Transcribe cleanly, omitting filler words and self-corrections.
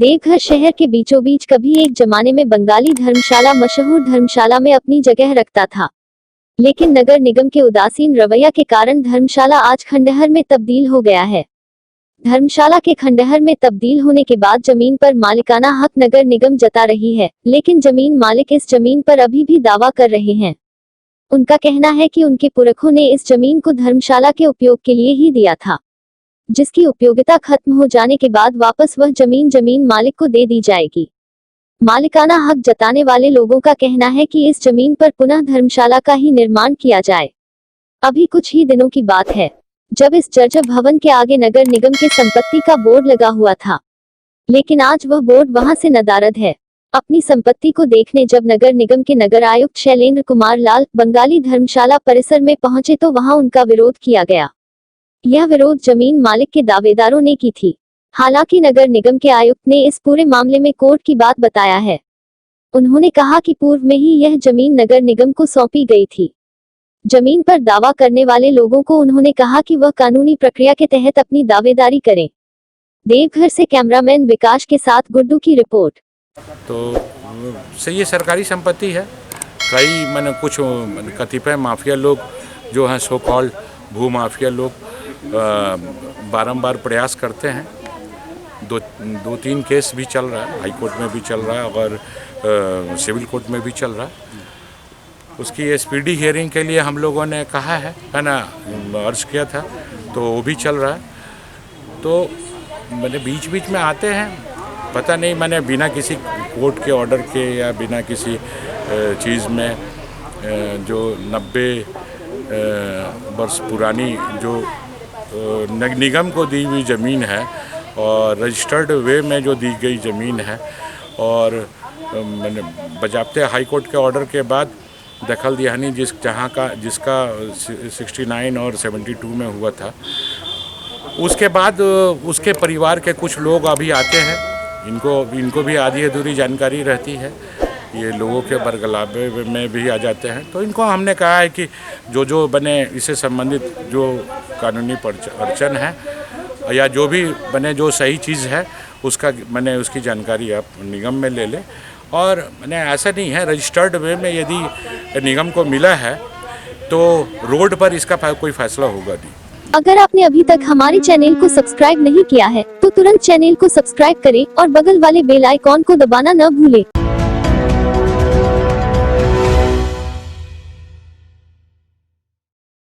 देवघर शहर के बीचों बीच कभी एक जमाने में बंगाली धर्मशाला मशहूर धर्मशाला में अपनी जगह रखता था, लेकिन नगर निगम के उदासीन रवैया के कारण धर्मशाला आज खंडहर में तब्दील हो गया है। धर्मशाला के खंडहर में तब्दील होने के बाद जमीन पर मालिकाना हक नगर निगम जता रही है, लेकिन जमीन मालिक इस जमीन पर अभी भी दावा कर रहे हैं। उनका कहना है कि उनके पुरखों ने इस जमीन को धर्मशाला के उपयोग के लिए ही दिया था, जिसकी उपयोगिता खत्म हो जाने के बाद वापस वह जमीन मालिक को दे दी जाएगी। मालिकाना हक जताने वाले लोगों का कहना है कि इस जमीन पर पुनः धर्मशाला का ही निर्माण किया जाए। अभी कुछ ही दिनों की बात है जब इस जर्जर भवन के आगे नगर निगम के संपत्ति का बोर्ड लगा हुआ था, लेकिन आज वह बोर्ड वहां से नदारद है। अपनी संपत्ति को देखने जब नगर निगम के नगर आयुक्त शैलेंद्र कुमार लाल बंगाली धर्मशाला परिसर में पहुंचे तो वहां उनका विरोध किया गया। यह विरोध जमीन मालिक के दावेदारों ने की थी। हालांकि नगर निगम के आयुक्त ने इस पूरे मामले में कोर्ट की बात बताया है। उन्होंने कहा कि पूर्व में ही यह जमीन नगर निगम को सौंपी गई थी। जमीन पर दावा करने वाले लोगों को उन्होंने कहा कि वह कानूनी प्रक्रिया के तहत अपनी दावेदारी करें। देवघर से कैमरामैन विकास के साथ गुड्डू की रिपोर्ट। तो सही ये सरकारी संपत्ति है। कई मैंने कुछ कतिपय माफिया लोग जो हैं सो कॉल्ड भू माफिया लोग बारंबार प्रयास करते हैं। दो तीन केस भी चल रहा है, हाई कोर्ट में भी चल रहा है और सिविल कोर्ट में भी चल रहा है। उसकी स्पीडी हियरिंग के लिए हम लोगों ने कहा है ना, अर्ज किया था, तो वो भी चल रहा है। तो मैंने बीच बीच में आते हैं, पता नहीं मैंने बिना किसी कोर्ट के ऑर्डर के या बिना किसी चीज़ में जो 90 वर्ष पुरानी जो निगम को दी हुई ज़मीन है और रजिस्टर्ड वे में जो दी गई ज़मीन है और मैंने बजाबते हाई कोर्ट के ऑर्डर के बाद दखल दिहानी जिसका 69 और 72 में हुआ था, उसके बाद उसके परिवार के कुछ लोग अभी आते हैं। इनको भी आधी अधूरी जानकारी रहती है, ये लोगों के बरगलाबे में भी आ जाते हैं। तो इनको हमने कहा है कि जो बने इससे संबंधित जो कानूनी अड़चन है या जो भी बने जो सही चीज़ है उसकी जानकारी आप निगम में ले लें। और मैंने ऐसा नहीं है, रजिस्टर्ड वे में यदि निगम को मिला है तो रोड पर इसका कोई फैसला होगा नहीं। अगर आपने अभी तक हमारे चैनल को सब्सक्राइब नहीं किया है तो तुरंत चैनल को सब्सक्राइब करें और बगल वाले बेल आइकॉन को दबाना न भूलें।